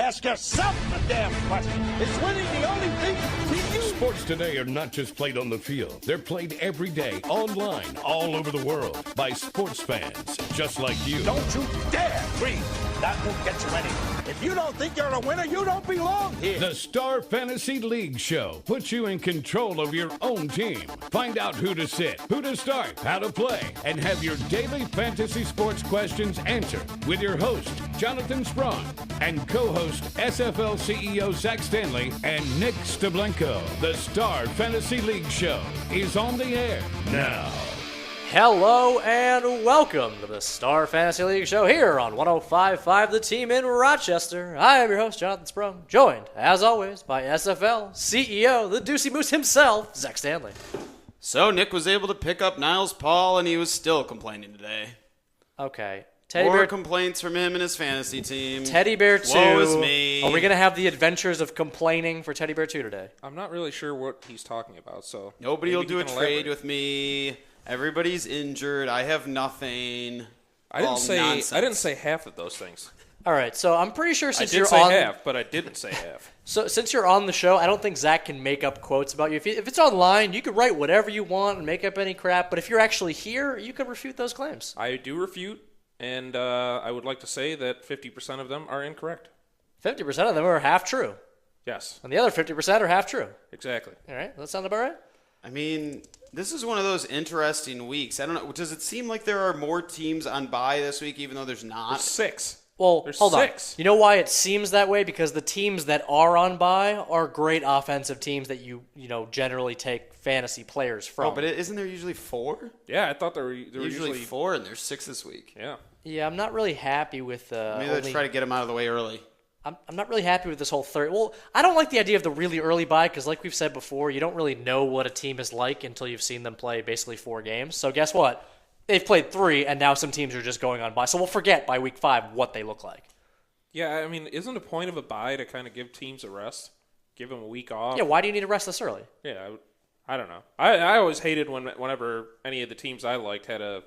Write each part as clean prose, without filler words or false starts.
Ask yourself the damn question. Is winning the only thing to you? Sports today are not just played on the field. They're played every day, online, all over the world, by sports fans just like you. Don't you dare breathe. That won't get you anywhere. If you don't think you're a winner, you don't belong here. The Star Fantasy League Show puts you in control of your own team. Find out who to sit, who to start, how to play, and have your daily fantasy sports questions answered with your host, Jonathan Sprung, and co-host SFL CEO Zach Stanley and Nick Steblenko. The Star Fantasy League Show is on the air now. Hello and welcome to the Star Fantasy League Show here on 105.5 The Team in Rochester. I am your host, Jonathan Sprung, joined, as always, by SFL CEO, the Deucey Moose himself, Zach Stanley. So Nick was able to pick up Niles Paul, and he was still complaining today. Okay. More complaints from him and his fantasy team. Teddy Bear 2. Woe is me. Are we going to have the adventures of complaining for Teddy Bear 2 today? I'm not really sure what he's talking about, so... Nobody will do a trade with me. Everybody's injured. I have nothing. I didn't say half of those things. All right, so I'm pretty sure since you're I on... did say half, but I didn't say half. So since you're on the show, I don't think Zach can make up quotes about you. If it's online, you can write whatever you want and make up any crap, but if you're actually here, you can refute those claims. I do refute, and I would like to say that 50% of them are incorrect. 50% of them are half true. Yes. And the other 50% are half true. Exactly. All right, does that sound about right? I mean, this is one of those interesting weeks. I don't know. Does it seem like there are more teams on bye this week, even though there's not? There's 6. Well, There's hold 6. on. You know why it seems that way? Because the teams that are on bye are great offensive teams that you generally take fantasy players from. Oh, but isn't there usually 4? Yeah, I thought there were usually 4, and there's 6 this week. Yeah. Yeah, I'm not really happy with Maybe let's try to get them out of the way early. I'm not really happy with this whole third. Well, I don't like the idea of the really early bye because, like we've said before, you don't really know what a team is like until you've seen them play basically 4 games. So guess what? They've played 3, and now some teams are just going on bye. So we'll forget by week 5 what they look like. Yeah, I mean, isn't the point of a bye to kind of give teams a rest? Give them a week off? Yeah, why do you need to rest this early? Yeah, I don't know. I always hated whenever any of the teams I liked had an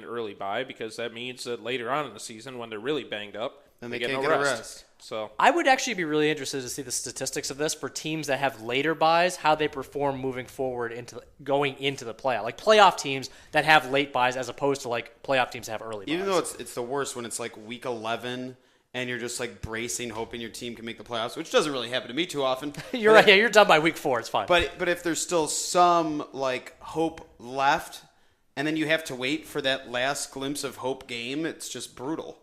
early bye because that means that later on in the season when they're really banged up, then they get can't no get rest. So I would actually be really interested to see the statistics of this for teams that have later buys, how they perform moving forward going into the playoff. Like playoff teams that have late buys as opposed to like playoff teams that have early buys. Even though it's the worst when it's like week 11 and you're just like bracing, hoping your team can make the playoffs, which doesn't really happen to me too often. You're right. Yeah, you're done by week 4. It's fine. But if there's still some like hope left, and then you have to wait for that last glimpse of hope game, it's just brutal.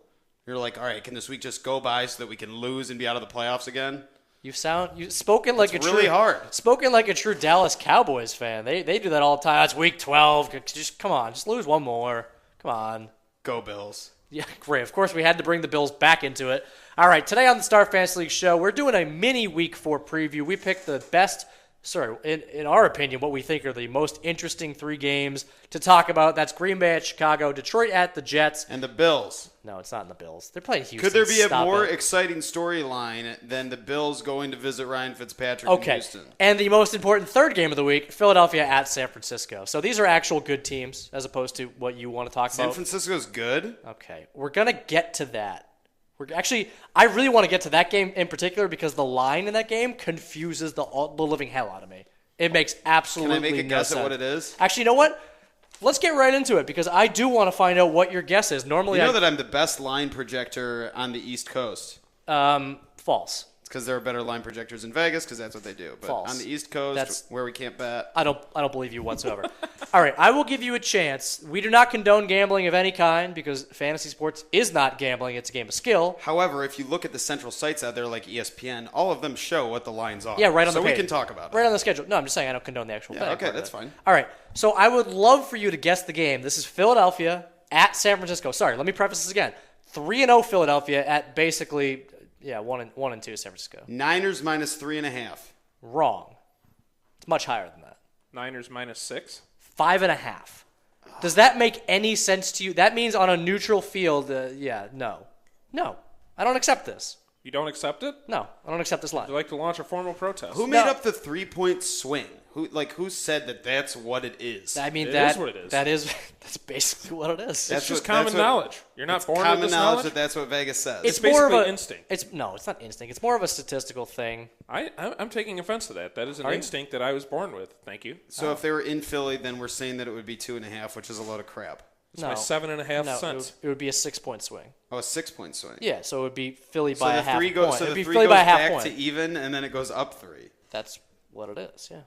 You're like, all right, can this week just go by so that we can lose and be out of the playoffs again? You've spoken like really hard. Spoken like a true Dallas Cowboys fan. They do that all the time. It's week 12. Just come on, just lose one more. Come on. Go Bills. Yeah, great. Of course, we had to bring the Bills back into it. All right, today on the Star Fantasy League show, we're doing a mini Week 4 preview. We picked the best, in our opinion, what we think are the most interesting 3 games to talk about. That's Green Bay at Chicago, Detroit at the Jets. And the Bills. No, it's not in the Bills. They're playing Houston. Could there be a more exciting storyline than the Bills going to visit Ryan Fitzpatrick in Houston? And the most important third game of the week, Philadelphia at San Francisco. So these are actual good teams as opposed to what you want to talk about. San Francisco's good? Okay. We're going to get to that. I really want to get to that game in particular because the line in that game confuses the living hell out of me. It makes absolutely no sense. Can I make a guess at what it is? Actually, you know what? Let's get right into it because I do want to find out what your guess is. Normally, you know that I'm the best line projector on the East Coast. False. It's because there are better line projectors in Vegas because that's what they do. But False. on the East Coast, where we can't bet. I don't believe you whatsoever. All right, I will give you a chance. We do not condone gambling of any kind because fantasy sports is not gambling. It's a game of skill. However, if you look at the central sites out there like ESPN, all of them show what the lines are. Yeah, right on the page. So we can talk about it. Right on the schedule. No, I'm just saying I don't condone the actual betting. Okay, that's fine. All right, so I would love for you to guess the game. This is Philadelphia at San Francisco. Sorry, let me preface this again. 3-0 Philadelphia at basically, 1-2 San Francisco. Niners minus 3.5. Wrong. It's much higher than that. Niners minus 6? 5.5. Does that make any sense to you? That means on a neutral field, no. No, I don't accept this. You don't accept it? No, I don't accept this line. Would you like to launch a formal protest? Who made up the 3-point swing? Who said that that's what it is? I mean, It that is what it is. that's basically what it is. It's That's just what- common that's what- knowledge. You're not It's born with common this knowledge knowledge. that that's what Vegas says. It's It's more of basically a instinct. It's not instinct. It's more of a statistical thing. I'm taking offense to that. That is an Are you? instinct that I was born with. Thank you. So if they were in Philly, then we're saying that it would be 2.5, which is a load of crap. It's my 7.5 no, cents. It would be a 6-point swing. Oh, a 6-point swing. Yeah, so it would be Philly So by the a half three goes. point. So It'd the be three Philly goes by a half back point. to even, and then it goes up 3. That's what it is. Yeah.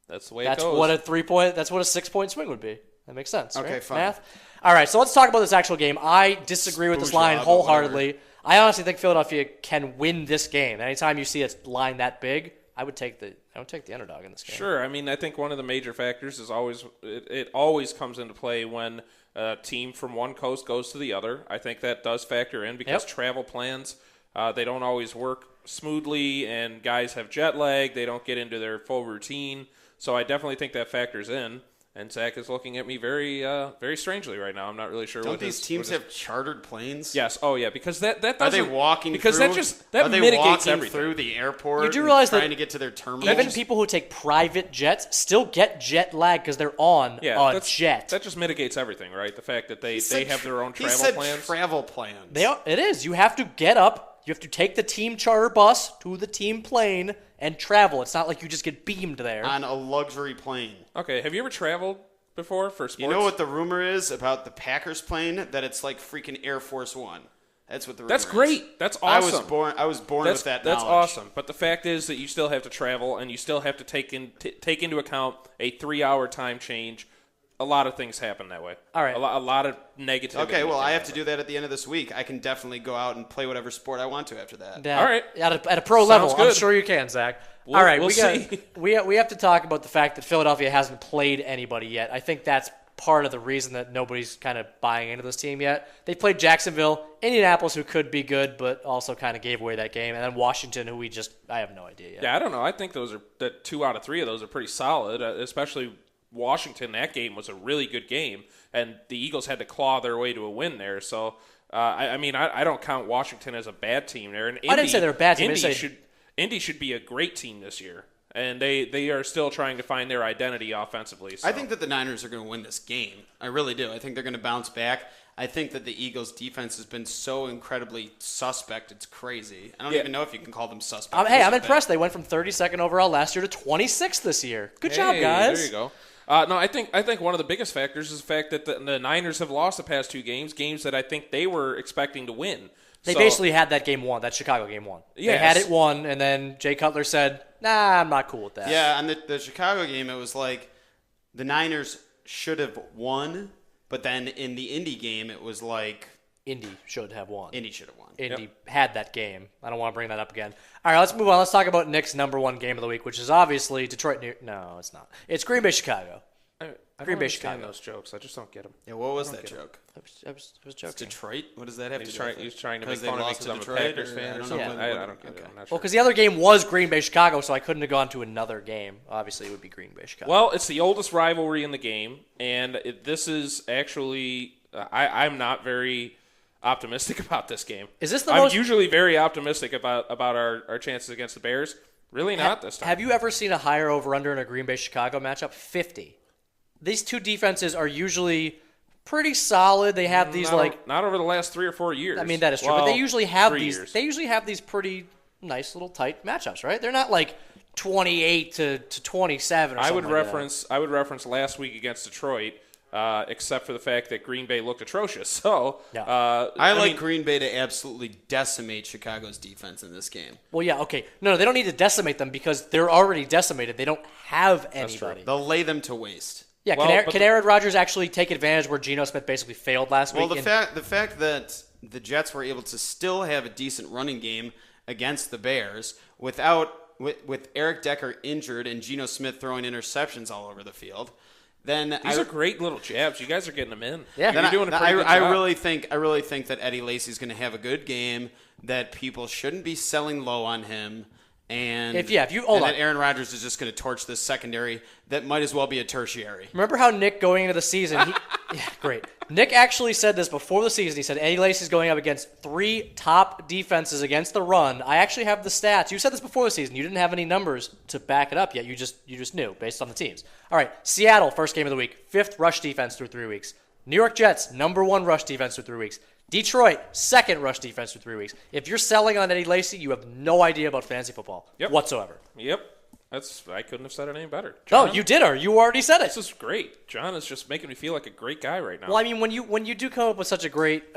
That's the way That's it goes. what a 3-point. That's what a 6-point swing would be. That makes sense. Okay, right? fine. Math. All right, so let's talk about this actual game. I disagree with this line Bourgeois, but wholeheartedly. I honestly think Philadelphia can win this game. Anytime you see a line that big, I would take the underdog in this game. Sure. I mean, I think one of the major factors is it always comes into play when a team from one coast goes to the other. I think that does factor in because travel plans, they don't always work smoothly, and guys have jet lag. They don't get into their full routine. So I definitely think that factors in. And Zach is looking at me very, very strangely right now. I'm not really sure. Don't these teams have chartered planes? Yes. Oh, yeah. Because that Are doesn't. they walking because through? that are they mitigates walking everything. through the airport? You do realize trying that to get to their terminal. Even people who take private jets still get jet lag because they're on a jet. That just mitigates everything, right? The fact that they have their own He travel said plans. travel plans. It is. You have to get up. You have to take the team charter bus to the team plane and travel. It's not like you just get beamed there. on a luxury plane. Okay. Have you ever traveled before for sports? You know what the rumor is about the Packers plane? That it's like freaking Air Force One. That's what the rumor That's is. great. That's awesome. I was born with that That's knowledge. awesome. But the fact is that you still have to travel, and you still have to take into account a 3-hour time change. A lot of things happen that way. All right. A lot of negativity. Okay, well, can I have to happen. do that at the end of this week. I can definitely go out and play whatever sport I want to after that. Yeah, All right. At a pro Sounds level, I'm good. sure you can, Zach. We'll- All right, we'll see. we have to talk about the fact that Philadelphia hasn't played anybody yet. I think that's part of the reason that nobody's kind of buying into this team yet. They played Jacksonville, Indianapolis, who could be good, but also kind of gave away that game, and then Washington, who I have no idea yet. Yeah, I don't know. I think that 2 out of 3 of those are pretty solid, especially Washington. That game was a really good game, and the Eagles had to claw their way to a win there. So, I mean, I don't count Washington as a bad team there. And I didn't say they're a bad team. Indy should be a great team this year, and they are still trying to find their identity offensively. So. I think that the Niners are going to win this game. I really do. I think they're going to bounce back. I think that the Eagles' defense has been so incredibly suspect. It's crazy. I don't even know if you can call them suspect. I'm impressed. They went from 32nd overall last year to 26th this year. Good job, guys. There you go. No, I think one of the biggest factors is the fact that the Niners have lost the past 2 games that I think they were expecting to win. They basically had that game won, that Chicago game won. Yes. They had it won, and then Jay Cutler said, nah, I'm not cool with that. Yeah, and the Chicago game, it was like the Niners should have won, but then in the Indy game, it was like Indy should have won. Indy should have won. Indy had that game. I don't want to bring that up again. All right, let's move on. Let's talk about Nick's number 1 game of the week, which is obviously Detroit. No, it's not. It's Green Bay, Chicago. I Green don't Bay, understand Chicago. those jokes. I just don't get them. Yeah, what was that joke? I was It's joking. Detroit? What does that have to do with it? He's trying to make Because they fun of me lost because to I'm a Detroit, Packers or fan I or don't something. know. I don't get it. Okay. I'm not Well, sure. because the other game was Green Bay, Chicago, so I couldn't have gone to another game. Obviously, it would be Green Bay, Chicago. Well, it's the oldest rivalry in the game, and this is actually I'm not very optimistic about this game. Is this the I'm most- usually very optimistic about our chances against the Bears. Really not this time. Have you ever seen a higher over-under in a Green Bay-Chicago matchup? 50. These two defenses are usually pretty solid. They have these not over the last 3 or 4 years. I mean, that is true, Well, but they usually have 3 these. years. They usually have these pretty nice little tight matchups, right? They're not like 28 to 27 or something. I would reference last week against Detroit, except for the fact that Green Bay looked atrocious. So Yeah. I mean, like Green Bay to absolutely decimate Chicago's defense in this game. Well, yeah, okay. No, they don't need to decimate them because they're already decimated. They don't have anybody. They'll lay them to waste. Yeah, Well, but can Aaron Rodgers actually take advantage where Geno Smith basically failed last Well, week? the fact that the Jets were able to still have a decent running game against the Bears with Eric Decker injured and Geno Smith throwing interceptions all over the field, then these are great little jabs. You guys are getting them in. Yeah. You're doing a pretty good job. I really think that Eddie Lacy's going to have a good game. That people shouldn't be selling low on him, And if you hold on, then Aaron Rodgers is just going to torch this secondary that might as well be a tertiary. Remember how Nick going into the season? Great. Nick actually said this before the season. He said Eddie Lacy's going up against 3 top defenses against the run. I actually have the stats. You said this before the season. You didn't have any numbers to back it up yet. You just knew based on the teams. All right, Seattle, first game of the week, 5th rush defense through 3 weeks. New York Jets, number 1 rush defense through 3 weeks. Detroit, 2nd rush defense through 3 weeks. If you're selling on Eddie Lacy, you have no idea about fantasy football whatsoever. Yep. I couldn't have said it any better. John, you did, or you already said it. This is great. John is just making me feel like a great guy right now. Well, I mean, when you do come up with such a great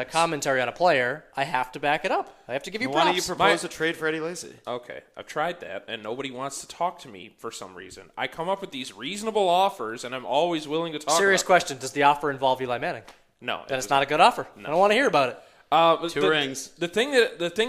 commentary on a player, I have to back it up. I have to give you props. Why don't you propose a trade for Eddie Lacy? Okay, I've tried that, and nobody wants to talk to me for some reason. I come up with these reasonable offers, and I'm always willing to talk. Serious about question: does the offer involve Eli Manning? No, then it's not a good offer. No. I don't want to hear about it. 2 rings. The thing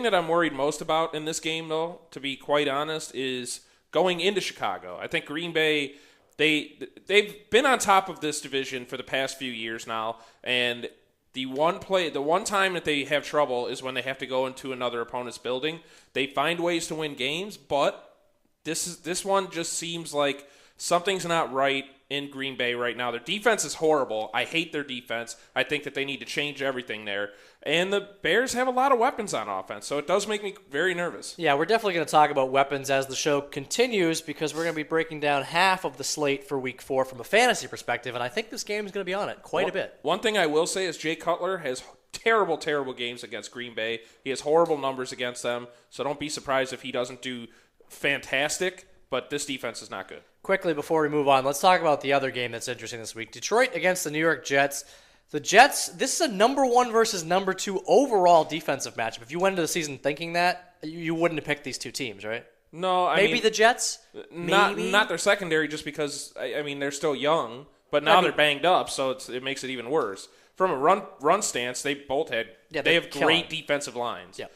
that I'm worried most about in this game, though, to be quite honest, is going into Chicago. I think Green Bay, they've been on top of this division for the past few years now, and the one time that they have trouble is when they have to go into another opponent's building. They find ways to win games, but this one just seems like something's not right in Green Bay right now. Their defense is horrible. I hate their defense. I think that they need to change everything there. And the Bears have a lot of weapons on offense, so it does make me very nervous. Yeah, we're definitely going to talk about weapons as the show continues because we're going to be breaking down half of the slate for Week 4 from a fantasy perspective, and I think this game is going to be on it quite a bit. One thing I will say is Jay Cutler has terrible, terrible games against Green Bay. He has horrible numbers against them, so don't be surprised if he doesn't do fantastic, but this defense is not good. Quickly, before we move on, let's talk about the other game that's interesting this week. Detroit against the New York Jets. The Jets, this is a number 1 versus number 2 overall defensive matchup. If you went into the season thinking that, you wouldn't have picked these two teams, right? No, I mean, mean, the Jets? Not their secondary just because, I mean, they're still young, but now they're banged up, so it makes it even worse. From a run stance, they both had they have great defensive lines. Yeah.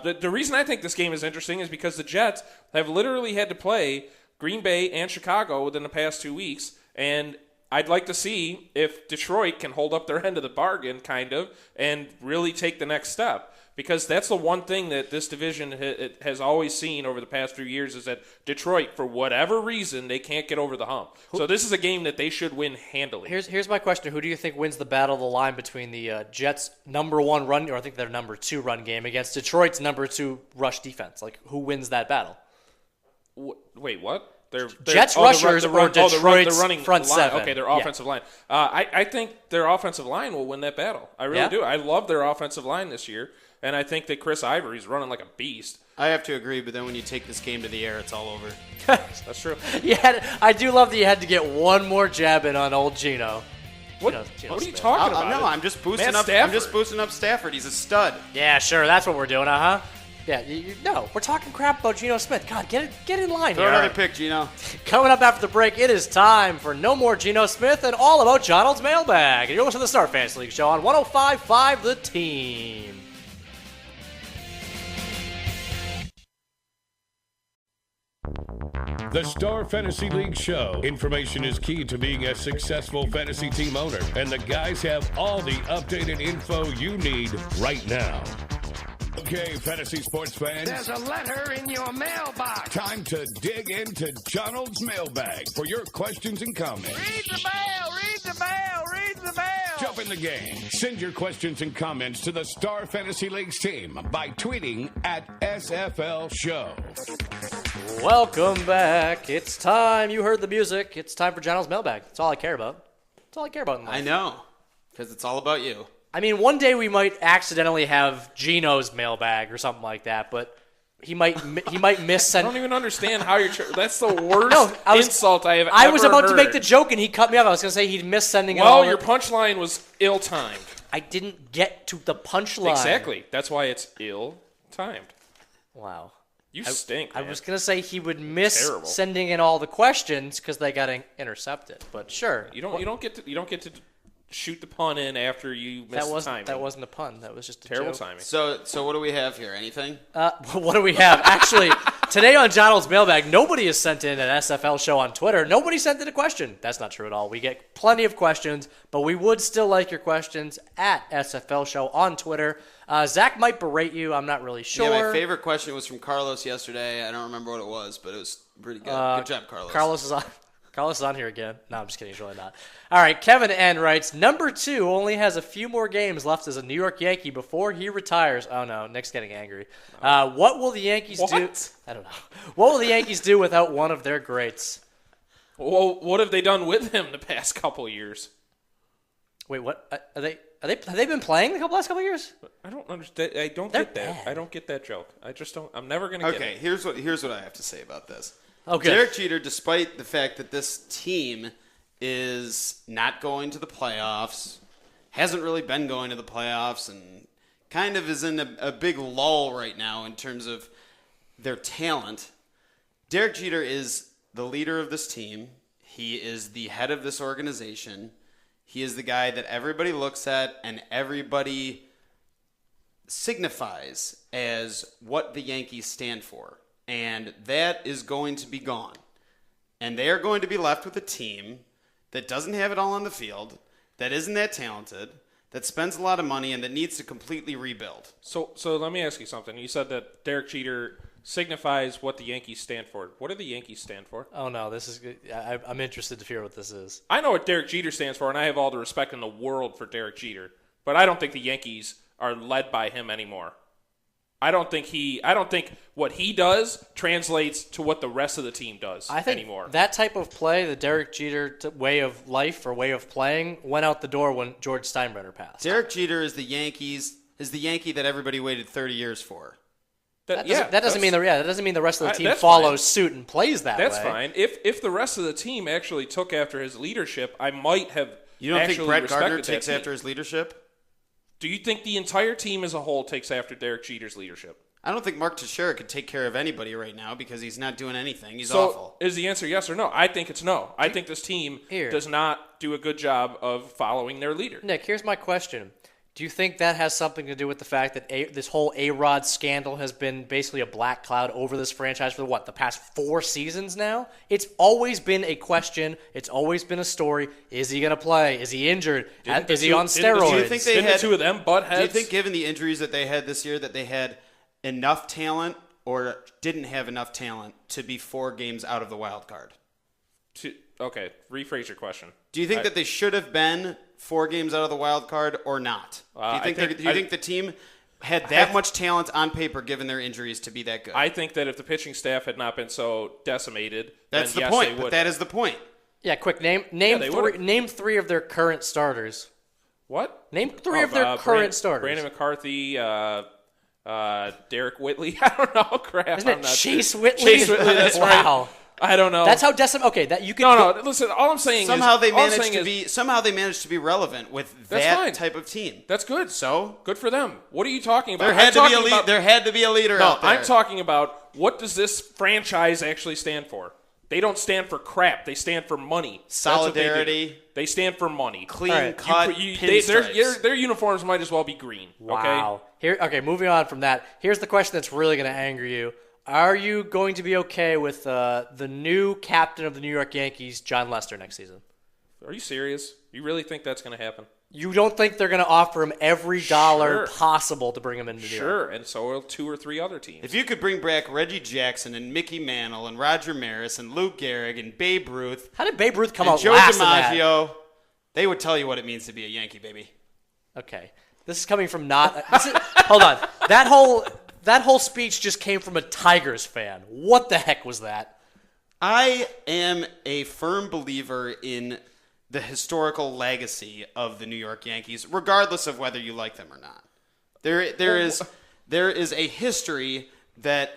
The reason I think this game is interesting is because the Jets have literally had to play Green Bay and Chicago within the past 2 weeks, and I'd like to see if Detroit can hold up their end of the bargain, kind of, and really take the next step. Because that's the one thing that this division has always seen over the past few years is that Detroit, for whatever reason, they can't get over the hump. So this is a game that they should win handily. Here's my question. Who do you think wins the battle of the line between the Jets' number 1 run, or I think their number 2 run game, against Detroit's number 2 rush defense? Like, who wins that battle? Wait, what? Jets rushers or Detroit's running front line. 7. Okay, their offensive line. I think their offensive line will win that battle. I really do. I love their offensive line this year, and I think that Chris Ivory's running like a beast. I have to agree, but then when you take this game to the air, it's all over. That's true. I do love that you had to get one more jab in on old Gino. What are you talking about? No, I'm just boosting up. Stafford. I'm just boosting up Stafford. He's a stud. Yeah, sure. That's what we're doing, huh? Yeah, no, we're talking crap about Geno Smith. God, get in line Throw here. another pick, Gino. Coming up after the break, it is time for no more Geno Smith and all about John Old's mailbag. And you're listening to the Star Fantasy League Show on 105.5 The Team. The Star Fantasy League Show. Information is key to being a successful fantasy team owner, and the guys have all the updated info you need right now. Okay, fantasy sports fans. There's a letter in your mailbox. Time to dig into John Old's mailbag for your questions and comments. Read the mail, read the mail, read the mail. Jump in the game. Send your questions and comments to the Star Fantasy League's team by tweeting at SFL Show. Welcome back. It's time. You heard the music. It's time for John Old's mailbag. That's all I care about. That's all I care about in life. I know, because it's all about you. I mean, one day we might accidentally have Gino's mailbag or something like that, but he might miss send. I don't even understand how you're. That's the worst insult I have ever I was about heard. to make the joke, and he cut me off. I was going to say he'd miss sending it. Well, your punchline was ill-timed. I didn't get to the punchline. Exactly. That's why it's ill-timed. Wow. You stink, man. I was going to say he would miss sending in all the questions because they got intercepted, but sure. You don't get to shoot the pun in after you miss the timing. That wasn't a pun. That was just a terrible joke. timing. So what do we have here? Anything? What do we have? Actually, Today on John Old's Mailbag, nobody has sent in an SFL show on Twitter. Nobody sent in a question. That's not true at all. We get plenty of questions, but we would still like your questions at SFL show on Twitter. Zach might berate you. I'm not really sure. Yeah, my favorite question was from Carlos yesterday. I don't remember what it was, but it was pretty good. Good job, Carlos. Carlos is on here again. No, I'm just kidding. He's really not. All right, Kevin N. writes, number 2 only has a few more games left as a New York Yankee before he retires. Oh, no. Nick's getting angry. What will the Yankees do? I don't know. What will the Yankees do without one of their greats? Well, what have they done with him the past couple years? Wait, what? Have they been playing the last couple of years? I don't understand. I don't get that. I don't get that joke. I just don't. I'm never going to get it. Okay, here's what I have to say about this. Okay. Derek Jeter, despite the fact that this team is not going to the playoffs, hasn't really been going to the playoffs, and kind of is in a big lull right now in terms of their talent. Derek Jeter is the leader of this team. He is the head of this organization. He is the guy that everybody looks at and everybody signifies as what the Yankees stand for. And that is going to be gone. And they are going to be left with a team that doesn't have it all on the field, that isn't that talented, that spends a lot of money, and that needs to completely rebuild. So let me ask you something. You said that Derek Jeter signifies what the Yankees stand for. What do the Yankees stand for? Oh, no, this is good. I'm interested to hear what this is. I know what Derek Jeter stands for, and I have all the respect in the world for Derek Jeter. But I don't think the Yankees are led by him anymore. I don't think what he does translates to what the rest of the team does anymore. That type of play, the Derek Jeter way of life or way of playing, went out the door when George Steinbrenner passed. Derek Jeter is the Yankee that everybody waited 30 years for. That doesn't mean the rest of the team follows suit and plays that way. That's fine. If the rest of the team actually took after his leadership, I might have. You don't think Brett Gardner takes after his leadership? Do you think the entire team as a whole takes after Derek Jeter's leadership? I don't think Mark Teixeira could take care of anybody right now because he's not doing anything. He's awful. Is the answer yes or no? I think it's no. I think this team does not do a good job of following their leader. Nick, here's my question. Do you think that has something to do with the fact that this whole A-Rod scandal has been basically a black cloud over this franchise for the past 4 seasons now? It's always been a question. It's always been a story. Is he going to play? Is he injured? Is he on steroids? Do you think they had the two of them butt heads? Do you think, given the injuries that they had this year, that they had enough talent or didn't have enough talent to be 4 games out of the wild card? Okay, rephrase your question. Do you think that they should have been 4 games out of the wild card or not? Do you think the team had that much talent on paper given their injuries to be that good? I think that if the pitching staff had not been so decimated, that's then the point. They would. But that is the point. Yeah, quick name 3 of their current starters. What? Name 3 of their current starters. Brandon McCarthy, Derek Whitley. I don't know. Crap. Isn't it Chase Whitley? Chase Whitley. That's wow. Right. I don't know. That's how decimated. Okay, that you can. No. Listen, all I'm saying somehow is somehow they managed to be relevant with that type of team. That's good. So good for them. What are you talking about? There had to be a leader. out there. I'm talking about what does this franchise actually stand for? They don't stand for crap. They stand for money. Solidarity. They stand for money. Clean cut. Their uniforms might as well be green. Wow. Okay, moving on from that. Here's the question that's really going to anger you. Are you going to be okay with the new captain of the New York Yankees, John Lester, next season? Are you serious? You really think that's going to happen? You don't think they're going to offer him every dollar possible to bring him into New York? Sure, and so will 2 or 3 other teams. If you could bring back Reggie Jackson and Mickey Mantle and Roger Maris and Lou Gehrig and Babe Ruth. How did Babe Ruth come out last in that? Joe DiMaggio, they would tell you what it means to be a Yankee, baby. Okay. This is coming from hold on. That whole speech just came from a Tigers fan. What the heck was that? I am a firm believer in the historical legacy of the New York Yankees, regardless of whether you like them or not. There is a history that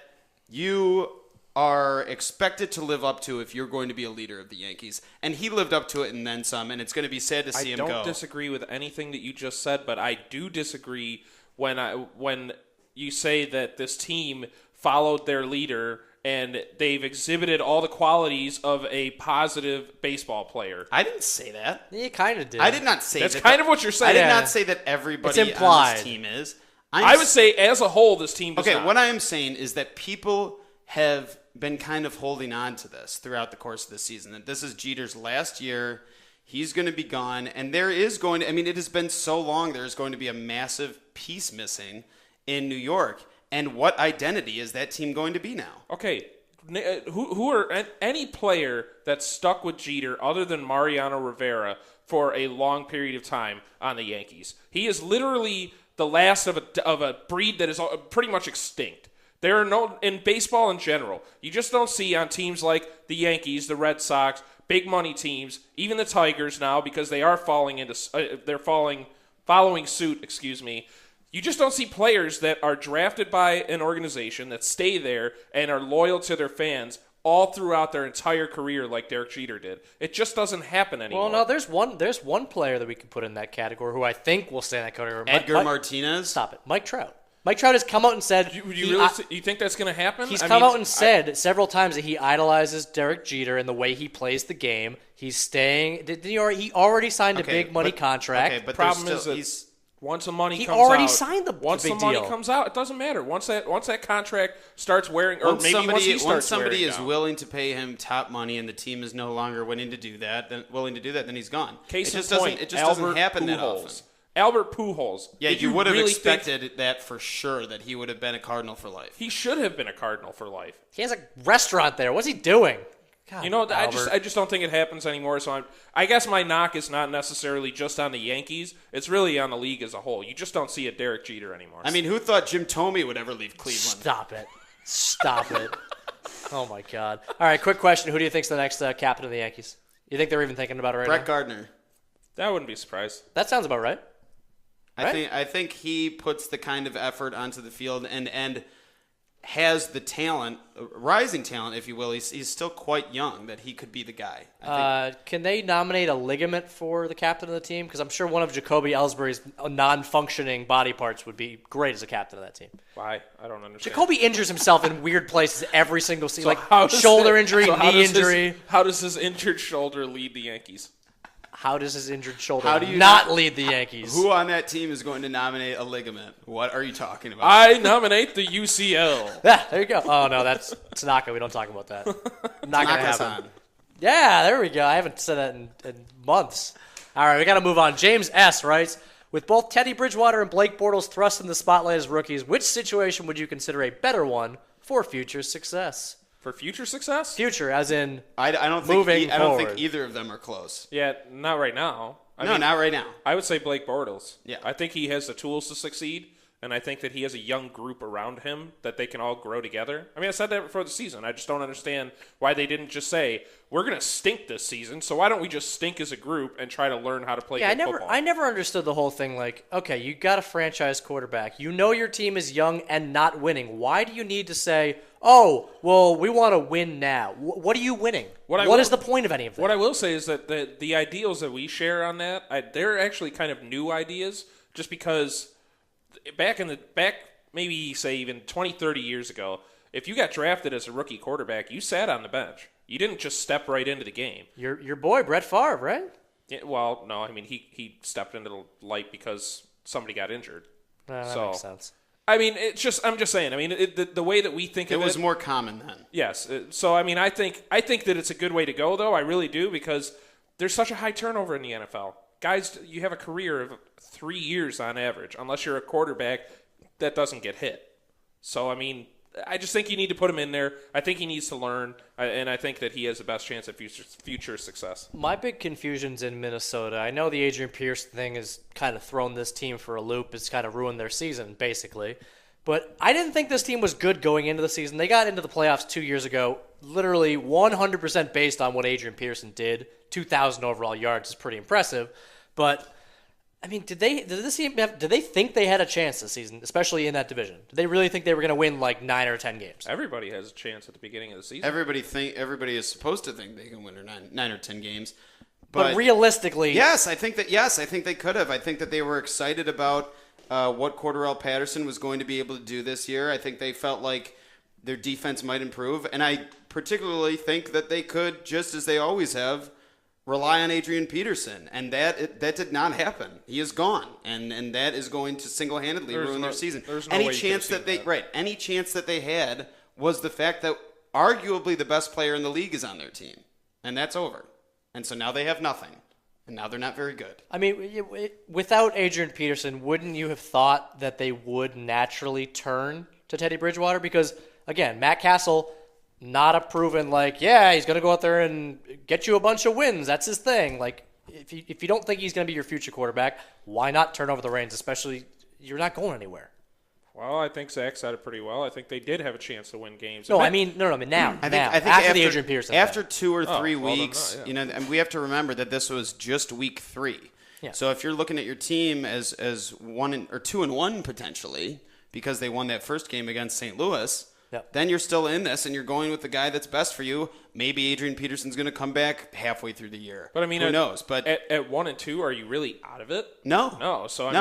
you are expected to live up to if you're going to be a leader of the Yankees. And he lived up to it and then some, and it's going to be sad to see him go. I don't disagree with anything that you just said, but I do disagree when you say that this team followed their leader and they've exhibited all the qualities of a positive baseball player. I didn't say that. You kind of did. I did not say that. That's kind of what you're saying. I did not say that everybody on this team is. I would say as a whole, this team does not. What I am saying is that people have been kind of holding on to this throughout the course of the season, that this is Jeter's last year. He's going to be gone, and there is going to, it has been so long, there's going to be a massive piece missing in New York. And what identity is that team going to be now? Okay, who are any player that's stuck with Jeter other than Mariano Rivera for a long period of time on the Yankees? He is literally the last of a breed that is pretty much extinct. There are no, in baseball in general, you just don't see on teams like the Yankees, the Red Sox, big money teams, even the Tigers now, because they are following suit, You just don't see players that are drafted by an organization that stay there and are loyal to their fans all throughout their entire career like Derek Jeter did. It just doesn't happen anymore. Well, no, there's one player that we could put in that category who I think will stay in that category. Edgar Martinez? Stop it. Mike Trout. Mike Trout has come out and said... You think that's going to happen? He's come out and said several times that he idolizes Derek Jeter and the way he plays the game. He's staying... He already signed a big money contract. Okay, but the problem is that once the money comes out... He already signed the big deal. Once the money comes out, it doesn't matter. Once that contract starts wearing... Or maybe once he starts Once somebody wearing is down. willing to pay him top money and the team is no longer willing to do that, then he's gone. Case it just in point, doesn't. It just doesn't happen Pujols. that often. Albert Pujols. Yeah, Did you would have really expected that for sure, that he would have been a Cardinal for life. He should have been a Cardinal for life. He has a restaurant there. What's he doing? God, You know, I Albert. just don't think it happens anymore. So I guess my knock is not necessarily just on the Yankees. It's really on the league as a whole. You just don't see a Derek Jeter anymore. I mean, who thought Jim Thome would ever leave Cleveland? Stop it. Oh, my God. All right, quick question. Who do you think's the next captain of the Yankees? You think they're even thinking about it right Brett now? Gardner. That wouldn't be surprised. That sounds about right. I think he puts the kind of effort onto the field and has the talent, rising talent, if you will. He's still quite young, that he could be the guy. Can they nominate a ligament for the captain of the team? Because I'm sure one of Jacoby Ellsbury's non-functioning body parts would be great as a captain of that team. Why? I don't understand. Jacoby injures himself in weird places every single season, how does shoulder injury, knee injury. How does his injured shoulder lead the Yankees? How does his injured shoulder lead the Yankees? Who on that team is going to nominate a ligament? What are you talking about? I nominate the UCL. Yeah, there you go. Oh, no, that's Tanaka. We don't talk about that. Not going to happen. Tanaka-san. Yeah, there we go. I haven't said that in months. All right, we got to move on. James S. writes, with both Teddy Bridgewater and Blake Bortles thrust in the spotlight as rookies, which situation would you consider a better one for future success? For future success? Future, as in I don't moving think forward. either of them are close. Yeah, not right now. I mean, not right now. I would say Blake Bortles. Yeah. I think he has the tools to succeed, and I think that he has a young group around him that they can all grow together. I mean, I said that before the season. I just don't understand why they didn't just say, we're going to stink this season, so why don't we just stink as a group and try to learn how to play good football? I never understood the whole thing. Like, okay, you got a franchise quarterback. You know your team is young and not winning. Why do you need to say, oh, well, we want to win now? What are you winning? What is the point of any of that? What I will say is that the ideals that we share on that, they're actually kind of new ideas, just because back maybe say even 20, 30 years ago, if you got drafted as a rookie quarterback, you sat on the bench. You didn't just step right into the game. Your boy, Brett Favre, right? Yeah, well, no, I mean, he stepped into the light because somebody got injured. That makes sense. I mean, I'm just saying. I mean, the way that we think of it was more common then. Yes. So I mean, I think that it's a good way to go, though. I really do, because there's such a high turnover in the NFL. Guys, you have a career of 3 years on average, unless you're a quarterback that doesn't get hit. So I mean, I just think you need to put him in there. I think he needs to learn, and I think that he has the best chance at future success. My big confusion's in Minnesota. I know the Adrian Pearson thing has kind of thrown this team for a loop. It's kind of ruined their season, basically. But I didn't think this team was good going into the season. They got into the playoffs 2 years ago, literally 100% based on what Adrian Pearson did. 2,000 overall yards is pretty impressive. But I mean, did they think they had a chance this season, especially in that division? Did they really think they were going to win like 9 or 10 games? Everybody has a chance at the beginning of the season. Everybody is supposed to think they can win 9 or 10 games. But realistically, I think they could have. I think that they were excited about what Cordarrelle Patterson was going to be able to do this year. I think they felt like their defense might improve, and I particularly think that they could, just as they always have, rely on Adrian Peterson, and that did not happen. He is gone, and that is going to single-handedly ruin their season. There's no any way chance that they had was the fact that arguably the best player in the league is on their team. And that's over. And so now they have nothing. And now they're not very good. I mean, without Adrian Peterson, wouldn't you have thought that they would naturally turn to Teddy Bridgewater? Because, again, Matt Castle, not a proven, he's going to go out there and get you a bunch of wins. That's his thing. If you don't think he's going to be your future quarterback, why not turn over the reins, especially you're not going anywhere? Well, I think Zach said it pretty well. I think they did have a chance to win games. Now. I think After the Adrian Peterson after thing. 2 or 3 weeks, yeah. and we have to remember that this was just week 3. Yeah. So if you're looking at your team as 2-1 potentially because they won that first game against St. Louis, then you're still in this and you're going with the guy that's best for you. Maybe Adrian Peterson's going to come back halfway through the year. But I mean, who knows? But at 1 and 2, are you really out of it? No. So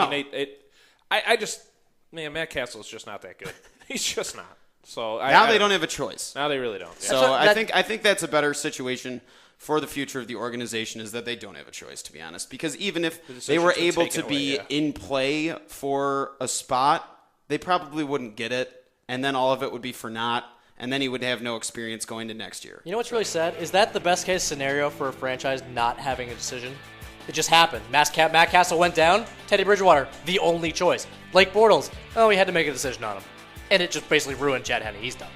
Matt Castle is just not that good. He's just not. So now they don't have a choice. Now they really don't. Yeah. So I think that's a better situation for the future of the organization is that they don't have a choice, to be honest. Because even if they were able to be in play for a spot, they probably wouldn't get it, and then all of it would be for naught, and then he would have no experience going to next year. You know what's really sad? Is that the best case scenario for a franchise not having a decision? It just happened. Matt Castle went down. Teddy Bridgewater, the only choice. Blake Bortles, we had to make a decision on him. And it just basically ruined Chad Henne. He's done.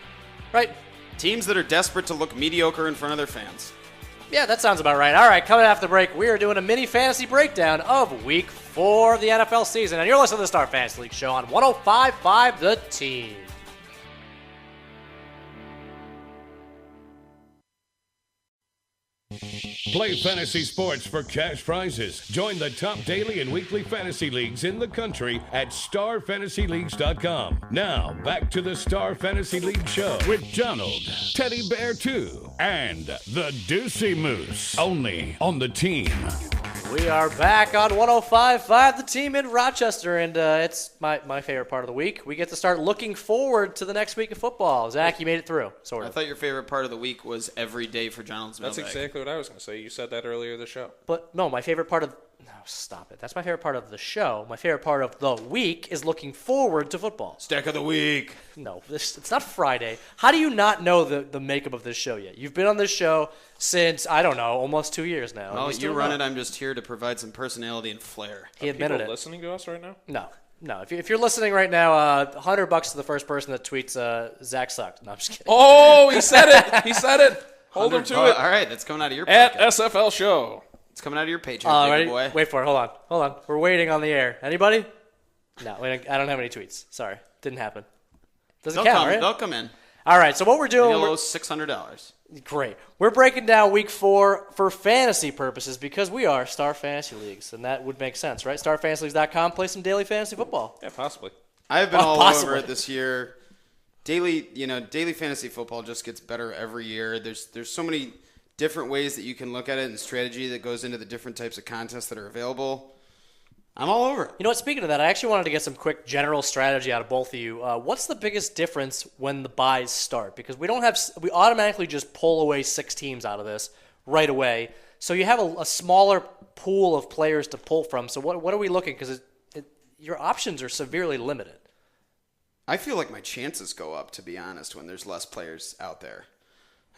Right? Teams that are desperate to look mediocre in front of their fans. Yeah, that sounds about right. All right, coming after the break, we are doing a mini fantasy breakdown of Week 4 of the NFL season. And you're listening to the Star Fantasy League show on 105.5 The Team. Play fantasy sports for cash prizes. Join the top daily and weekly fantasy leagues in the country at starfantasyleagues.com. Now, back to the Star Fantasy League show with Donald, Teddy Bear 2, and the Deucey Moose. Only on The Team. We are back on 105.5 The Team in Rochester, and it's my favorite part of the week. We get to start looking forward to the next week of football. Zach, you made it through, sort of. I thought your favorite part of the week was every day for Donald's That's mailbag. exactly what I was going to say. You said that earlier in the show. But no, my favorite part of... No, stop it. That's my favorite part of the show. My favorite part of the week is looking forward to football. Stack of the week. No, it's not Friday. How do you not know the makeup of this show yet? You've been on this show since, I don't know, almost 2 years now. Oh, you run it. I'm just here to provide some personality and flair. He admitted people it. Listening to us right now? No. If you're listening right now, $100 to the first person that tweets Zach sucked. No, I'm just kidding. Oh, he said it. He said it. Hold him to it. All right, that's coming out of your At pocket. SFL Show. It's coming out of your paycheck, Ready? boy. Wait for it. Hold on. We're waiting on the air. Anybody? No, I don't have any tweets. Sorry. Didn't happen. Doesn't count, right? They'll come in. All right, so what we're doing... You'll owe $600. Great. We're breaking down Week 4 for fantasy purposes because we are Star Fantasy Leagues, and that would make sense, right? StarFantasyLeagues.com, play some daily fantasy football. Yeah, possibly. I've been all over it this year. Daily fantasy football just gets better every year. There's so many different ways that you can look at it and strategy that goes into the different types of contests that are available. I'm all over it. You know what? Speaking of that, I actually wanted to get some quick general strategy out of both of you. What's the biggest difference when the buys start? Because we automatically just pull away 6 teams out of this right away. So you have a smaller pool of players to pull from. So what are we looking? Because your options are severely limited. I feel like my chances go up, to be honest, when there's less players out there.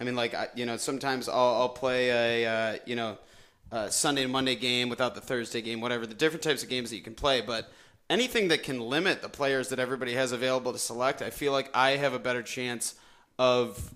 I mean, sometimes I'll play a Sunday and Monday game without the Thursday game, whatever, the different types of games that you can play. But anything that can limit the players that everybody has available to select, I feel like I have a better chance of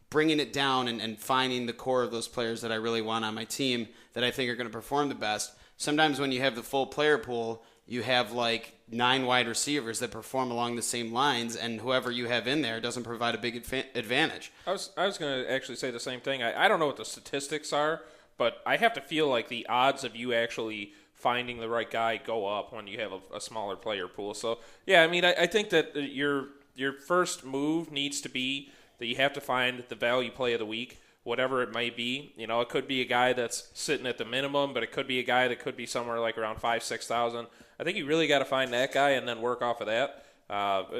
bringing it down and finding the core of those players that I really want on my team that I think are going to perform the best. Sometimes when you have the full player pool, you have 9 wide receivers that perform along the same lines, and whoever you have in there doesn't provide a big advantage. I was going to actually say the same thing. I don't know what the statistics are, but I have to feel like the odds of you actually finding the right guy go up when you have a smaller player pool. So, yeah, I mean, I think that your first move needs to be that you have to find the value play of the week, whatever it might be. You know, it could be a guy that's sitting at the minimum, but it could be a guy that could be somewhere like around 5,000-6,000. I think you really got to find that guy and then work off of that.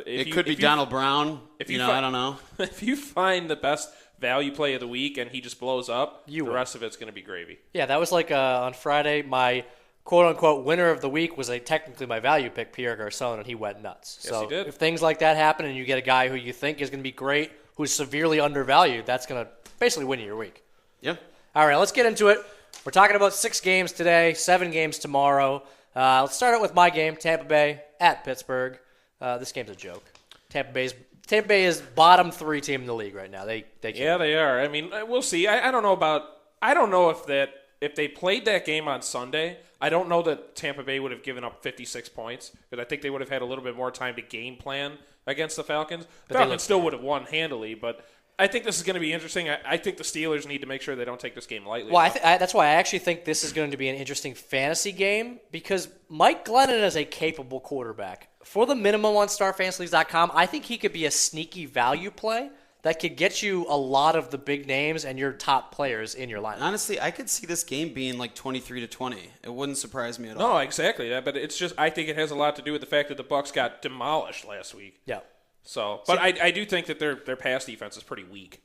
It could be Donald Brown. I don't know. If you find the best value play of the week and he just blows up, the rest of it's going to be gravy. Yeah, that was on Friday. My quote-unquote winner of the week was technically my value pick, Pierre Garçon, and he went nuts. Yes, so he did. if things like that happen and you get a guy who you think is going to be great, who's severely undervalued, that's going to basically win you your week. Yeah. All right, let's get into it. We're talking about 6 games today, 7 games tomorrow. Let's start out with my game, Tampa Bay at Pittsburgh. This game's a joke. Tampa Bay is bottom 3 team in the league right now. They can't. Yeah, they are. I mean, we'll see. I don't know if they played that game on Sunday, I don't know that Tampa Bay would have given up 56 points, because I think they would have had a little bit more time to game plan against the Falcons. The Falcons still would have won handily, but I think this is going to be interesting. I think the Steelers need to make sure they don't take this game lightly. Well, that's why I actually think this is going to be an interesting fantasy game, because Mike Glennon is a capable quarterback. For the minimum on StarFantasyLeagues.com, I think he could be a sneaky value play that could get you a lot of the big names and your top players in your lineup. Honestly, I could see this game being like 23-20. It wouldn't surprise me at all. No, exactly. But it's just, I think it has a lot to do with the fact that the Bucs got demolished last week. Yeah. So, but I do think that their pass defense is pretty weak.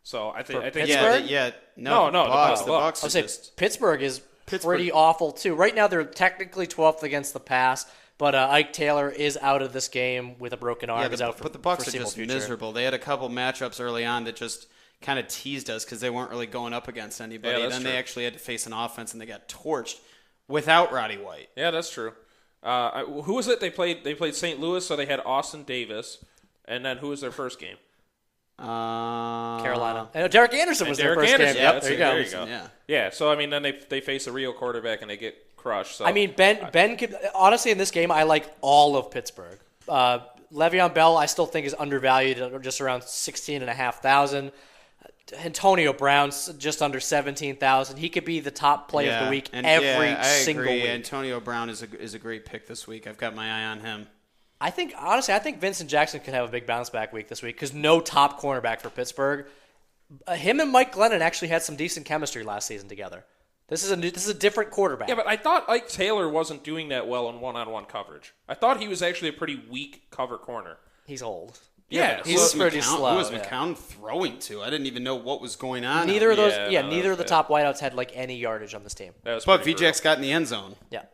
So I think Pittsburgh? No, the Bucs. The Bucs I would say just Pittsburgh is pretty awful too. Right now they're technically 12th against the pass, but Ike Taylor is out of this game with a broken arm. He's out for but the Bucs are foreseeable just future. miserable. They had a couple matchups early on that just kind of teased us because they weren't really going up against anybody. Yeah, And that's then true. they actually had to face an offense and they got torched without Roddy White. Yeah, that's true. Who was it? They played St. Louis, so they had Austin Davis, and then who was their first game? Carolina. And Derek Anderson was their Derek first Anderson. game. Yeah, Yep, there you go. Yeah. Yeah, so I mean, then they face a real quarterback and they get crushed. So I mean, Ben could honestly in this game. I like all of Pittsburgh. Le'Veon Bell, I still think is undervalued at just around 16,500. Antonio Brown's just under 17,000. He could be the top play of the week every single week. Antonio Brown is a great pick this week. I've got my eye on him. I think Vincent Jackson could have a big bounce back week this week because no top cornerback for Pittsburgh. Him and Mike Glennon actually had some decent chemistry last season together. This is a different quarterback. Yeah, but I thought Ike Taylor wasn't doing that well in one-on-one coverage. I thought he was actually a pretty weak cover corner. He's old. Yeah, he's pretty slow. Who was McCown throwing to? I didn't even know what was going on. Neither of those. Yeah, neither of the top wideouts had like any yardage on this team. But But VJX got in the end zone. Yeah.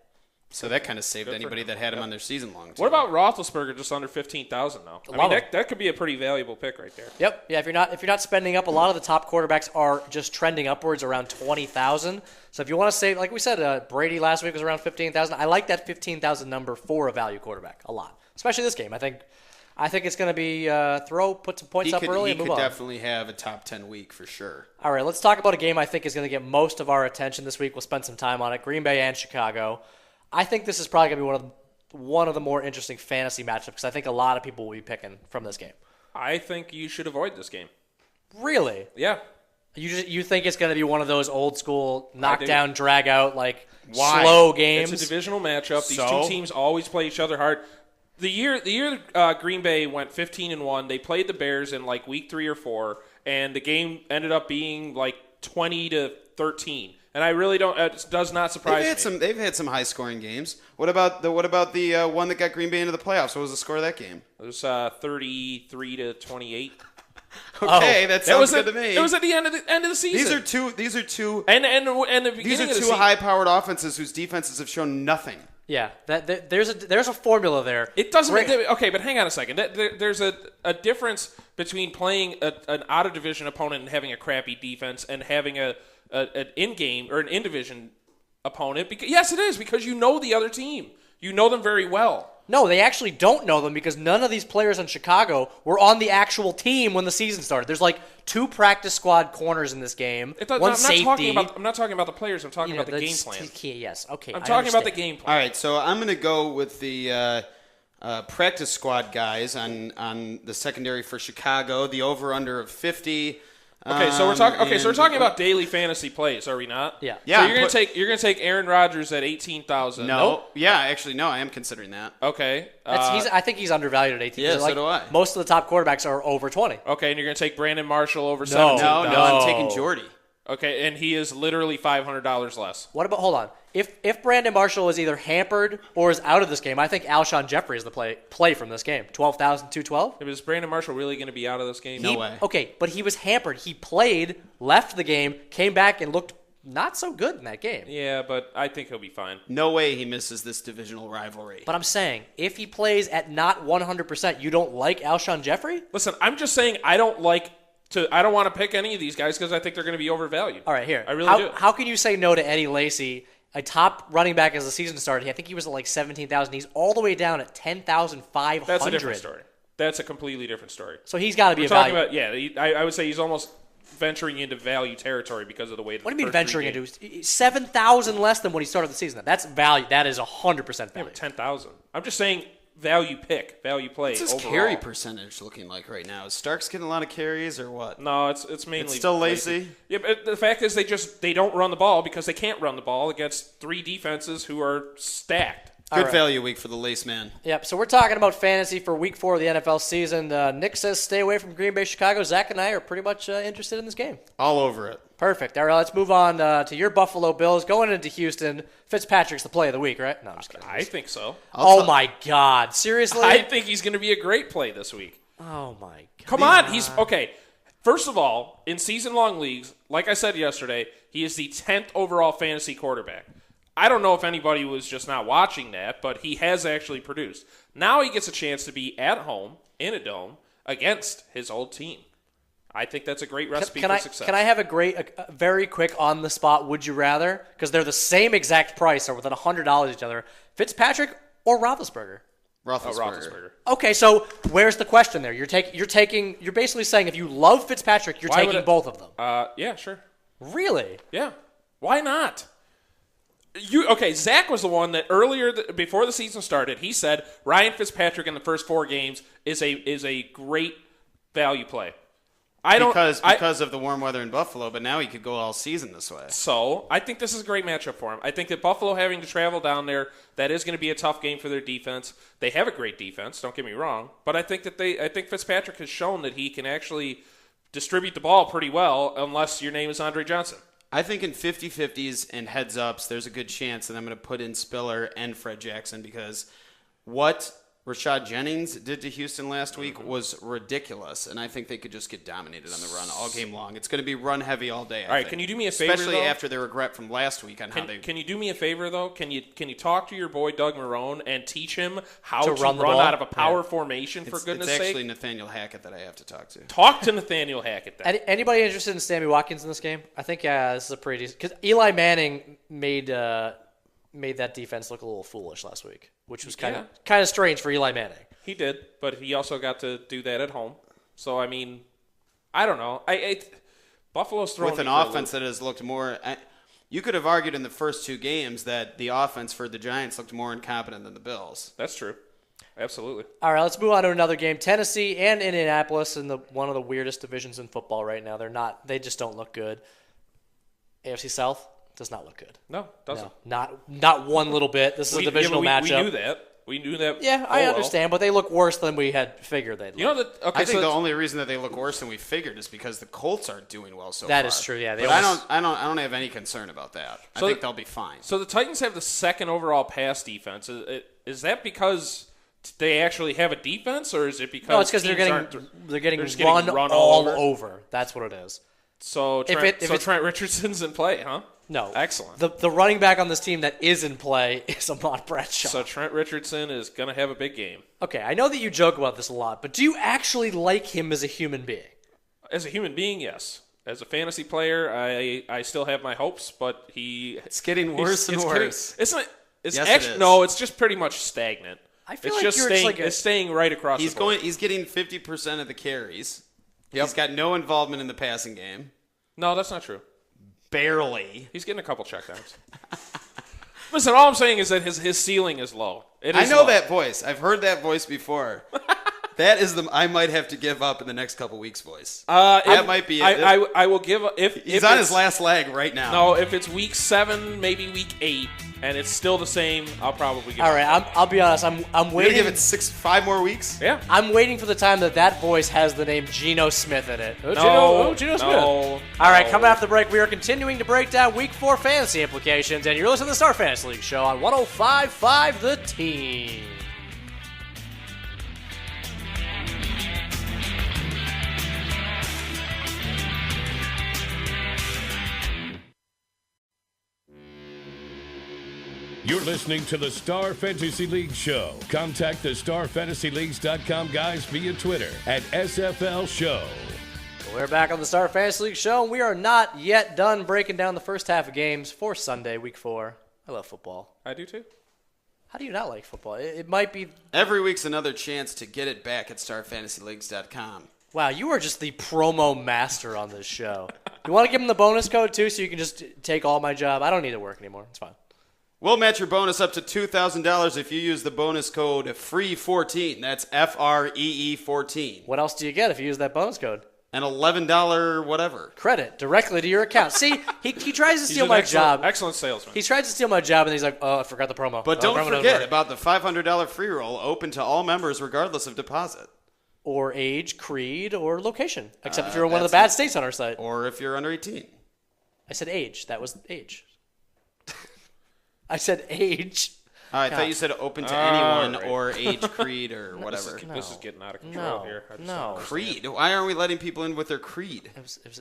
So that kind of saved anybody that had him on their season long. What about Roethlisberger just under 15,000 now? I mean, that could be a pretty valuable pick right there. Yep. Yeah. If you're not spending up, a lot of the top quarterbacks are just trending upwards around 20,000. So if you want to save, like we said, Brady last week was around 15,000. I like that 15,000 number for a value quarterback a lot, especially this game. I think it's going to be put some points up early and move on. He could definitely have a top 10 week for sure. All right, let's talk about a game I think is going to get most of our attention this week. We'll spend some time on it. Green Bay and Chicago. I think this is probably going to be one of the more interesting fantasy matchups because I think a lot of people will be picking from this game. I think you should avoid this game. Really? Yeah. You think it's going to be one of those old school knockdown, drag out, like Why? slow games? It's a divisional matchup. These So? two teams always play each other hard. The year Green Bay went 15-1, they played the Bears in like week 3 or 4, and the game ended up being like 20-13. And I really don't. It does not surprise me. They've had some high scoring games. What about the one that got Green Bay into the playoffs? What was the score of that game? It was 33-28. Okay, that sounds good to me. It was at the end of the season. These are two and the beginning these are of the two high powered offenses whose defenses have shown nothing. Yeah, there's a formula there. It doesn't. Okay, but hang on a second. There's a difference between playing an out of division opponent and having a crappy defense and having an in game or an in division opponent. Yes, it is because you know the other team. You know them very well. No, they actually don't know them because none of these players in Chicago were on the actual team when the season started. There's like 2 practice squad corners in this game. One safety. I'm not talking about the players. I'm talking about the game plan. Yes, okay. I'm talking about the game plan. All right, so I'm going to go with the practice squad guys on the secondary for Chicago. The over under of 50. Okay, so we're talking. Okay, so we're talking about daily fantasy plays, are we not? Yeah. Yeah. So you're gonna take Aaron Rodgers at 18,000. No. Nope. Yeah, actually, no. I am considering that. Okay. I think he's undervalued at 18. Yeah, so do I. Most of the top quarterbacks are over 20. Okay, and you're gonna take Brandon Marshall over 17. No, I'm taking Jordy. Okay, and he is literally $500 less. Hold on. If Brandon Marshall is either hampered or is out of this game, I think Alshon Jeffrey is the play from this game. 12,212. Is Brandon Marshall really going to be out of this game? No way. Okay, but he was hampered. He played, left the game, came back and looked not so good in that game. Yeah, but I think he'll be fine. No way he misses this divisional rivalry. But I'm saying, if he plays at not 100%, you don't like Alshon Jeffrey? Listen, I'm just saying I don't want to pick any of these guys because I think they're going to be overvalued. All right, here. I really do. How can you say no to Eddie Lacy, a top running back as the season started? I think he was at like 17,000. He's all the way down at 10,500. That's a different story. That's a completely different story. So he's got to be We're a talking value. about, I would say he's almost venturing into value territory because of the way. What do you mean venturing into? 7,000 less than when he started the season. That's value. That is 100% value. 10,000. I'm just saying value pick, value play. What's his overall. carry percentage looking like right now? Is Starks getting a lot of carries or what? No, it's mainly. It's still Lacy. Yeah, but the fact is they don't run the ball because they can't run the ball against 3 defenses who are stacked. Good value week for the Lace man. Yep, so we're talking about fantasy for week 4 of the NFL season. Nick says stay away from Green Bay, Chicago. Zach and I are pretty much interested in this game. All over it. Perfect. All right, let's move on to your Buffalo Bills. Going into Houston, Fitzpatrick's the play of the week, right? No, I'm just kidding. I think so. My God. Seriously? I think he's going to be a great play this week. Oh, my God. Come on. He's okay. First of all, in season-long leagues, like I said yesterday, he is the 10th overall fantasy quarterback. I don't know if anybody was just not watching that, but he has actually produced. Now he gets a chance to be at home in a dome against his old team. I think that's a great recipe for success. Can I have a very quick on-the-spot would you rather? Because they're the same exact price or within $100 each other. Fitzpatrick or Roethlisberger? Roethlisberger. Okay, so where's the question there? You're basically saying if you love Fitzpatrick, you're taking both of them. Yeah, sure. Really? Yeah. Why not? Zach was the one that before the season started, he said Ryan Fitzpatrick in the first 4 games is a great value play. Because of the warm weather in Buffalo, but now he could go all season this way. So I think this is a great matchup for him. I think that Buffalo having to travel down there, that is going to be a tough game for their defense. They have a great defense, don't get me wrong, but I think Fitzpatrick has shown that he can actually distribute the ball pretty well, unless your name is Andre Johnson. I think in 50-50s and heads-ups, there's a good chance that I'm going to put in Spiller and Fred Jackson because what Rashad Jennings did to Houston last week was ridiculous, and I think they could just get dominated on the run all game long. It's going to be run-heavy all day, I think. Can you do me a favor, especially though? after their regret from last week on how they... Can you do me a favor, though? Can you talk to your boy Doug Marrone and teach him how to run out of a power formation, for goodness sake? It's actually Nathaniel Hackett that I have to talk to. Talk to Nathaniel Hackett, then. Anybody interested in Sammy Watkins in this game? I think this is a pretty decent... Because Eli Manning made that defense look a little foolish last week, which was kind of strange for Eli Manning. He did, but he also got to do that at home. So, I mean, I don't know. Buffalo's throwing with an offense that has looked more. You could have argued in the first 2 games that the offense for the Giants looked more incompetent than the Bills. That's true. Absolutely. All right, let's move on to another game. Tennessee and Indianapolis in one of the weirdest divisions in football right now. They just don't look good. AFC South does not look good. No, doesn't. No, not one little bit. This is a divisional matchup. We knew that. We knew that. Yeah, I understand, but they look worse than we had figured they'd look. I think the only reason that they look worse than we figured is because the Colts aren't doing well so far. That is true. Yeah, but I don't have any concern about that. I think they'll be fine. So the Titans have the 2nd overall pass defense. Is that because they actually have a defense, or is it because no? It's because they're getting run all over. That's what it is. So Trent Richardson's in play, huh? No. Excellent. The running back on this team that is in play is Ahmad Bradshaw. So Trent Richardson is going to have a big game. Okay, I know that you joke about this a lot, but do you actually like him as a human being? As a human being, yes. As a fantasy player, I still have my hopes, but it's getting worse and worse. No, it's just pretty much stagnant. I feel it's staying right across the board. He's getting 50% of the carries. Yep. He's got no involvement in the passing game. No, that's not true. Barely. He's getting a couple checkdowns. Listen, all I'm saying is that his ceiling is low. I know that voice. I've heard that voice before. That is the I might have to give up in the next couple weeks voice. That might be it. I will give up if he's on his last leg right now. No, if it's week 7, maybe week 8, and it's still the same, I'll probably give up. All right, I'll be honest. I'm waiting. You're gonna give it 5 more weeks? Yeah. I'm waiting for the time that voice has the name Geno Smith in it. Geno Smith. All right, coming after the break, we are continuing to break down Week 4 fantasy implications, and you're listening to the Star Fantasy League Show on 105.5 The Team. You're listening to the Star Fantasy League Show. Contact the StarFantasyLeagues.com guys via Twitter at SFL Show. We're back on the Star Fantasy League Show, and we are not yet done breaking down the first half of games for Sunday, Week 4. I love football. I do too. How do you not like football? It might be... Every week's another chance to get it back at StarFantasyLeagues.com. Wow, you are just the promo master on this show. You want to give them the bonus code, too, so you can just take all my job? I don't need to work anymore. It's fine. We'll match your bonus up to $2,000 if you use the bonus code FREE14. That's FREE14. What else do you get if you use that bonus code? An $11 whatever. Credit directly to your account. See, he tries to steal my job. Excellent salesman. He tries to steal my job, and he's like, oh, I forgot the promo. But don't forget about the $500 free roll open to all members regardless of deposit. Or age, creed, or location. Except if you're in one of the bad states on our site. Or if you're under 18. I said age. That was age. I said age. I thought you said open to anyone or age, creed, or whatever. This is getting out of control here. Creed? Why aren't we letting people in with their creed? Oh my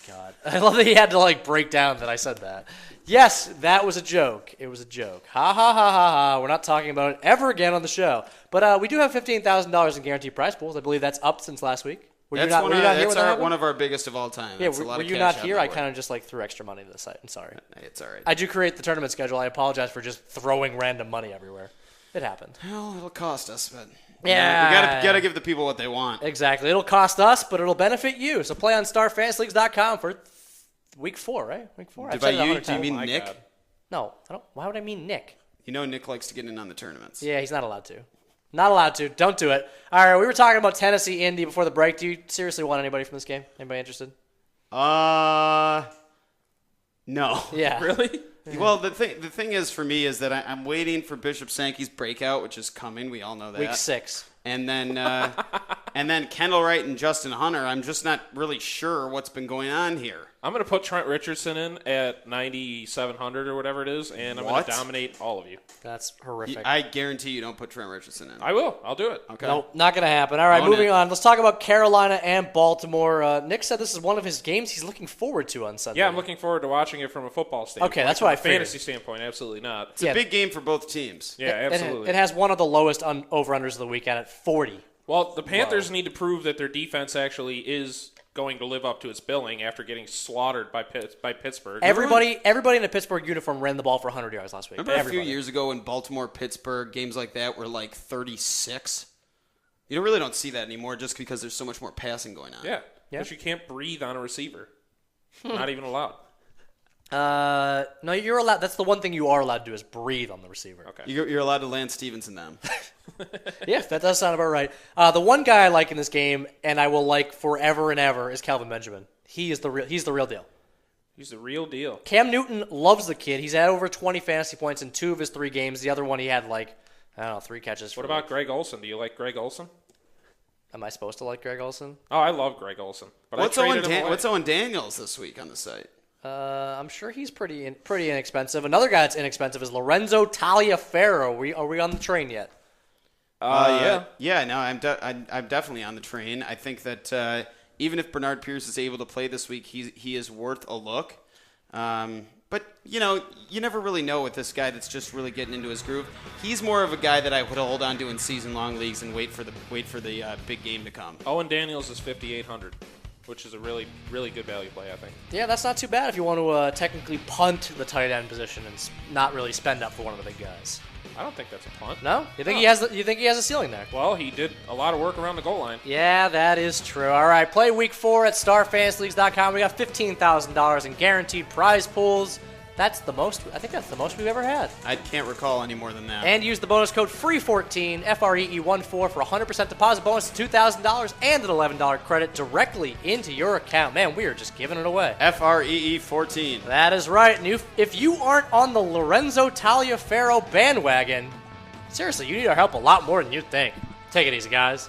God. I love that he had to break down that I said that. Yes, that was a joke. It was a joke. Ha ha ha ha ha. We're not talking about it ever again on the show. But we do have $15,000 in guaranteed prize pools. I believe that's up since last week. That's one of our biggest of all time. Yeah, were you not here? I kind of just threw extra money to the site. I'm sorry. It's all right. I do create the tournament schedule. I apologize for just throwing random money everywhere. It happened. Well, it'll cost us, but yeah, we gotta give the people what they want. Exactly. It'll cost us, but it'll benefit you. So play on StarFantasyLeagues.com for Week 4, right? Week 4. By you, do you mean Nick? God. No, I don't. Why would I mean Nick? You know Nick likes to get in on the tournaments. Yeah, he's not allowed to. Not allowed to. Don't do it. All right, we were talking about Tennessee, Indy before the break. Do you seriously want anybody from this game? Anybody interested? No. Yeah. Really? Well, the thing is for me is that I'm waiting for Bishop Sankey's breakout, which is coming. We all know that. Week 6. And then Kendall Wright and Justin Hunter. I'm just not really sure what's been going on here. I'm going to put Trent Richardson in at 9,700 or whatever it is, and I'm going to dominate all of you. That's horrific. I guarantee you don't put Trent Richardson in. I will. I'll do it. Okay. Nope, not going to happen. All right, moving on. Let's talk about Carolina and Baltimore. Nick said this is one of his games he's looking forward to on Sunday. Yeah, I'm looking forward to watching it from a football standpoint. Okay, that's what I figured. Fantasy standpoint, absolutely not. It's a big game for both teams. Yeah, absolutely. It has one of the lowest over-unders of the weekend at 40. Well, the Panthers need to prove that their defense actually is going to live up to its billing after getting slaughtered by Pittsburgh. Everybody in a Pittsburgh uniform ran the ball for 100 yards last week. Remember a few years ago when Baltimore-Pittsburgh games like that were like 36? You really don't see that anymore just because there's so much more passing going on. Yeah, because you can't breathe on a receiver. Not even allowed. No, you're allowed. That's the one thing you are allowed to do is breathe on the receiver. Okay. You're allowed to Lance Stevenson them. Yeah, that does sound about right. The one guy I like in this game, and I will like forever and ever, is Kelvin Benjamin. He's the real deal. He's the real deal. Cam Newton loves the kid. He's had over 20 fantasy points in 2 of his 3 games. The other one he had 3 catches. What about Greg Olsen? Do you like Greg Olsen? Am I supposed to like Greg Olsen? Oh, I love Greg Olsen. But what's Owen Daniels this week on the site? I'm sure he's pretty inexpensive. Another guy that's inexpensive is Lorenzo Taliaferro. Are we on the train yet? Yeah. No, I'm definitely on the train. I think that even if Bernard Pierce is able to play this week, he is worth a look. But you never really know with this guy that's just really getting into his groove. He's more of a guy that I would hold on to in season-long leagues and wait for the big game to come. Owen Daniels is 5,800. Which is a really, really good value play, I think. Yeah, that's not too bad if you want to technically punt the tight end position and not really spend up for one of the big guys. I don't think that's a punt. No? You think he has a ceiling there? Well, he did a lot of work around the goal line. Yeah, that is true. All right, play Week 4 at StarFantasyLeagues.com. We got $15,000 in guaranteed prize pools. I think that's the most we've ever had. I can't recall any more than that. And use the bonus code FREE14, FREE14 for 100% deposit bonus to $2,000 and an $11 credit directly into your account. Man, we are just giving it away. FREE14. That is right. And if you aren't on the Lorenzo Taliaferro bandwagon, seriously, you need our help a lot more than you think. Take it easy, guys.